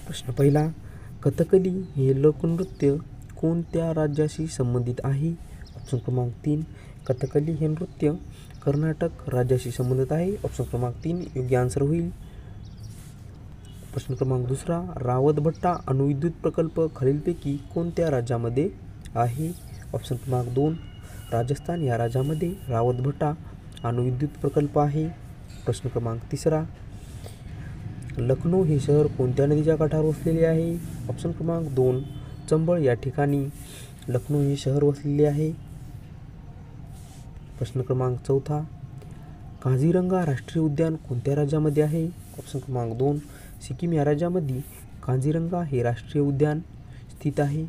प्रश्न पहिला, कथकली हे लोकनृत्य कोणत्या राज्याशी संबंधित आहे? ऑप्शन क्रमांक 3, कथकली हे नृत्य कर्नाटक राज्याशी संबंधित आहे. ऑप्शन क्रमांक 3 योग्य आन्सर होईल. प्रश्न क्रमांक दुसरा, रावतभट्टा अणुविद्युत प्रकल्प खालीलपैकी कोणत्या राज्यामध्ये आहे? ऑप्शन क्रमांक 2, राजस्थान या राज्यामध्ये रावतभट्टा अणुविद्युत प्रकल्प आहे. प्रश्न क्रमांक तिसरा, लखनौ हे शहर कोणत्या नदीच्या काठावर वसलेले आहे? ऑप्शन क्रमांक 2, चंबळ या ठिकाणी लखनौ हे शहर वसलेले आहे. प्रश्न क्रमांक चौथा, काझीरंगा राष्ट्रीय उद्यान कोणत्या राज्यामध्ये आहे? ऑप्शन क्रमांक 2, सिक्कीम या राज्यामध्ये काझीरंगा हे राष्ट्रीय उद्यान स्थित आहे.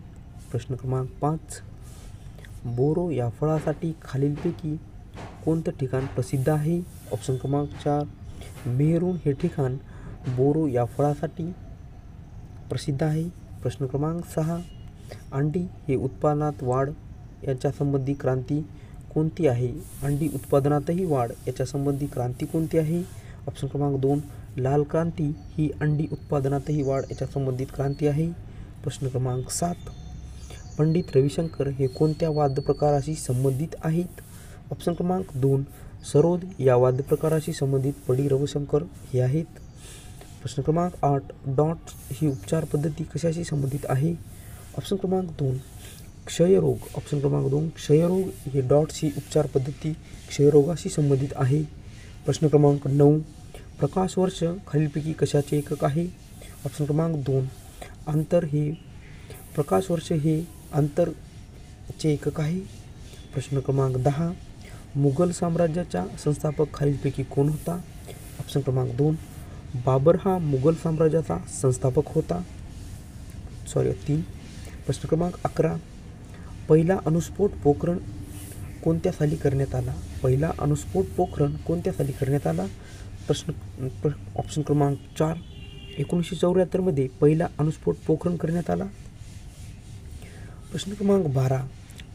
प्रश्न क्रमांक 5, बोरो या फळासाठी खालीलपैकी कोणतं ठिकाण प्रसिद्ध आहे? ऑप्शन क्रमांक 4, मेहरून हे ठिकाण बोरो या फळासाठी प्रसिद्ध आहे. प्रश्न क्रमांक 6, अंडी हे उत्पादनात वाढ याच्या संबंधी क्रांती कोणती आहे? अंडी उत्पादनातही वाढ याच्या संबंधी क्रांती कोणती आहे? ऑप्शन क्रमांक 2, लाल क्रांती ही अंडी उत्पादनातही वाढ याच्या संबंधित क्रांती आहे. प्रश्न क्रमांक 7, पंडित रविशंकर हे कोणत्या वाद्य प्रकाराशी संबंधित आहेत? ऑप्शन क्रमांक 2, सरोद या वाद्य प्रकाराशी संबंधित पंडित रविशंकर हे आहेत. प्रश्न क्रमांक 8, डॉट्स ही उपचार पद्धती कशाशी संबंधित आहे? ऑप्शन क्रमांक 2, क्षयरोग. ऑप्शन क्रमांक 2, क्षयरोग हे डॉट्स ही उपचार पद्धती क्षयरोगाशी संबंधित आहे. प्रश्न क्रमांक 9, प्रकाशवर्ष खालीलपैकी कशाचे एकक आहे? ऑप्शन क्रमांक 2, अंतर हे प्रकाशवर्ष हे अंतरचे एकक आहे. प्रश्न क्रमांक 10, मुघल साम्राज्याचा संस्थापक खालीलपैकी कोण होता? ऑप्शन क्रमांक 2, बाबर हा मुघल साम्राज्याचा संस्थापक होता. 3. प्रश्न क्रमांक 11, पहिला अणुस्फोट पोखरण कोणत्या साली करण्यात आला? पहिला अणुस्फोट पोखरण कोणत्या साली करण्यात आला? ऑप्शन क्रमांक 4, 1974 मध्ये पहिला अणुस्फोट पोखरण करण्यात आला. प्रश्न क्रमांक 12,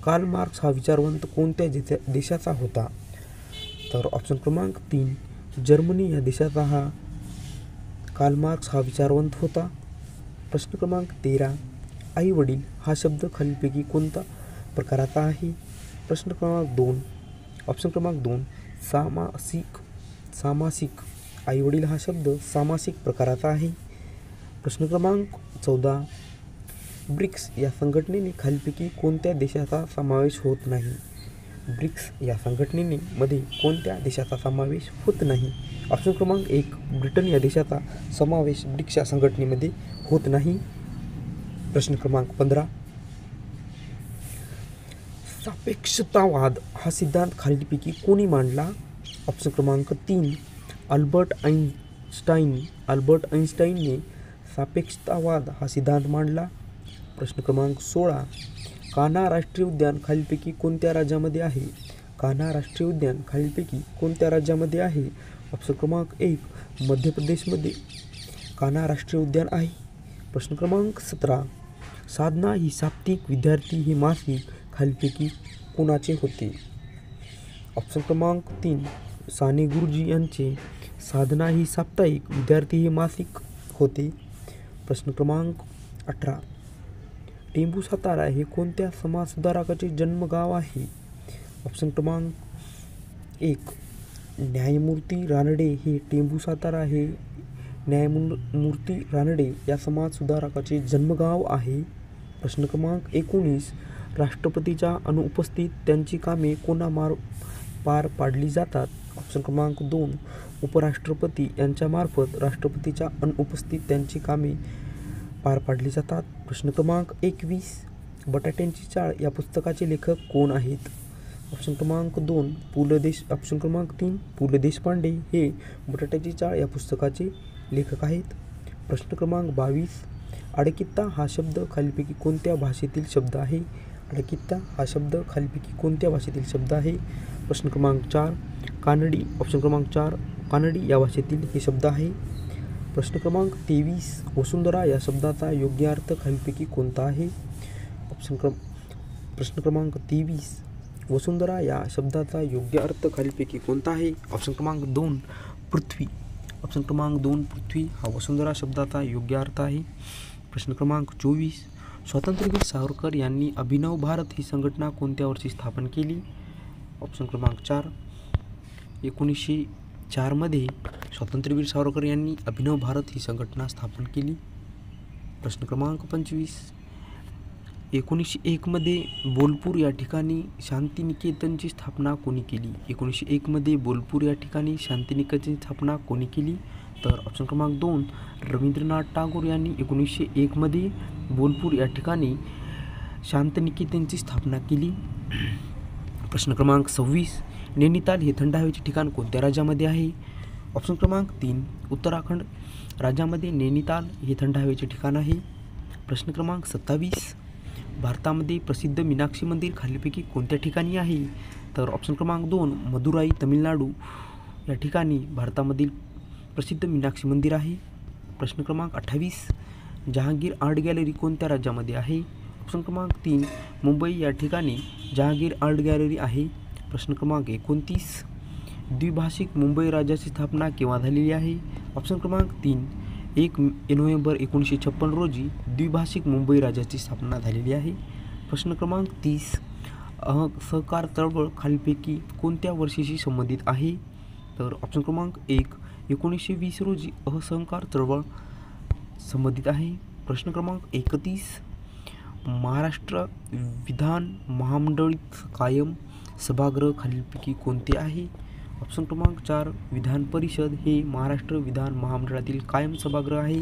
कार्ल मार्क्स हा विचारवंत कोणत्या देशाचा होता? तर ऑप्शन क्रमांक 3, जर्मनी या देशाचा हा कार्ल मार्क्स हा विचारवंत होता. प्रश्न क्रमांक 13, आई वडील हा शब्द खालीलपैकी कोणत्या प्रकाराचा आहे? प्रश्न क्रमांक 2, ऑप्शन क्रमांक 2, सामासिक. आई वडील हा शब्द सामासिक प्रकाराचा आहे. प्रश्न क्रमांक 14, ब्रिक्स या संघटनेने खालीलपैकी कोणत्या देशाचा समावेश होत नाही? ब्रिक्स या संघटनेने मध्ये कोणत्या देशाचा समावेश होत नाही? ऑप्शन क्रमांक 1, ब्रिटन या देशाचा समावेश ब्रिक्स या संघटनेमध्ये होत नाही. प्रश्न क्रमांक 15, सापेक्षतावाद हा सिद्धांत खालीलपैकी कोणी मांडला? ऑप्शन क्रमांक 3, अल्बर्ट आइन्स्टाईनने सापेक्षतावाद हा सिद्धांत मांडला. प्रश्न क्रमांक 16, कान्हा राष्ट्रीय उद्यान खालीलपैकी कोणत्या राज्यामध्ये आहे? कान्हा राष्ट्रीय उद्यान खालीलपैकी कोणत्या राज्यामध्ये आहे? ऑप्शन क्रमांक 1, मध्य प्रदेशमध्ये कान्हा राष्ट्रीय उद्यान आहे. प्रश्न क्रमांक 17, साधना ही साप्ताहिक विद्यार्थी हे मासिक खालीलपैकी कोणाचे होते? ऑप्शन क्रमांक 3, साने गुरुजी यांचे साधना ही साप्ताहिक विद्यार्थी हे मासिक होते. प्रश्न क्रमांक 18, टेंभू सातारा हे कोणत्या समाजसुधारकाचे जन्मगाव आहे? ऑप्शन क्रमांक 1, न्यायमूर्ती रानडे हे टेंभू सातारा हे न्यायमूर्ती रानडे या समाजसुधारकाचे जन्मगाव आहे. प्रश्न क्रमांक 19, राष्ट्रपतीच्या अनुपस्थित त्यांची कामे पार पाडली जातात? ऑप्शन क्रमांक 2, उपराष्ट्रपती यांच्यामार्फत राष्ट्रपतीच्या अनुपस्थित त्यांची कामे पार पाडली जातात. प्रश्न क्रमांक 21, बटाट्यांची चाळ या पुस्तकाचे लेखक कोण आहेत? ऑप्शन क्रमांक 2, ऑप्शन क्रमांक 3, पु ल देशपांडे हे बटाट्याची चाळ या पुस्तकाचे लेखक आहेत. प्रश्न क्रमांक 22, अडकित्ता हा शब्द खालीलपैकी कोणत्या भाषेतील शब्द आहे? अडकित्ता हा शब्द खालीलपैकी कोणत्या भाषेतील शब्द आहे? प्रश्न क्रमांक 4, कानडी. ऑप्शन क्रमांक 4, कानडी या भाषेतील हे शब्द आहे. प्रश्न क्रमांक 23, वसुंधरा या शब्दाचा योग्य अर्थ खालीलपैकी कोणता आहे? प्रश्न क्रमांक 23, वसुंधरा या शब्दाचा योग्य अर्थ खालीलपैकी कोणता आहे? ऑप्शन क्रमांक 2, पृथ्वी. ऑप्शन क्रमांक 2 पृथ्वी हा वसुंधरा शब्दाचा योग्य अर्थ आहे. प्रश्न क्रमांक 24 स्वातंत्र्यवीर सावरकर यांनी अभिनव भारत ही संघटना कोणत्या वर्षी स्थापन केली? ऑप्शन क्रमांक 4 1904 मध्ये स्वातंत्र्यवीर सावरकर यांनी अभिनव भारत ही संघटना स्थापन केली. प्रश्न क्रमांक 25 1901 मध्ये बोलपूर या ठिकाणी शांतिनिकेतनची स्थापना कोणी केली? 1901 मध्ये बोलपूर या ठिकाणी शांतिनिकेतनची स्थापना कोणी केली? तर ऑप्शन क्रमांक 2 रवींद्रनाथ टागोर यांनी 1901 मध्ये बोलपूर या ठिकाणी शांतिनिकेतनची स्थापना केली. प्रश्न क्रमांक 26 नैनिताल हे थंड हवेचे ठिकाण कोणत्या राज्यामध्ये आहे? ऑप्शन क्रमांक 3 उत्तराखंड राज्यामध्ये नैनिताल हे थंड हवेचे ठिकाण आहे. प्रश्न क्रमांक 27 भारतामध्ये प्रसिद्ध मीनाक्षी मंदिर खालीलपैकी कोणत्या ठिकाणी आहे? तर ऑप्शन क्रमांक 2 मदुराई तमिळनाडू या ठिकाणी भारतामधील प्रसिद्ध मीनाक्षी मंदिर आहे. प्रश्न क्रमांक 28 जहांगीर आर्ट गॅलरी कोणत्या राज्यामध्ये आहे? ऑप्शन क्रमांक 3 मुंबई या ठिकाणी जहांगीर आर्ट गॅलरी आहे. प्रश्न क्रमांक 29 द्विभाषिक मुंबई राज्याची स्थापना केव्हा झालेली आहे? ऑप्शन क्रमांक 3 1 नोव्हेंबर 1956 रोजी द्विभाषिक मुंबई राज्याची स्थापना झालेली आहे. प्रश्न क्रमांक 30 सहकार चळवळ खालीलपैकी कोणत्या वर्षीशी संबंधित आहे? तर ऑप्शन क्रमांक 1 1920 रोजी असहकार चळवळ संबंधित आहे. प्रश्न क्रमांक 31 महाराष्ट्र विधान महामंडळातील कायम सभागृह खालीलपैकी कोणते आहे? ऑप्शन क्रमांक 4 विधान परिषद हे महाराष्ट्र विधान महामंडळातील कायम सभागृह आहे.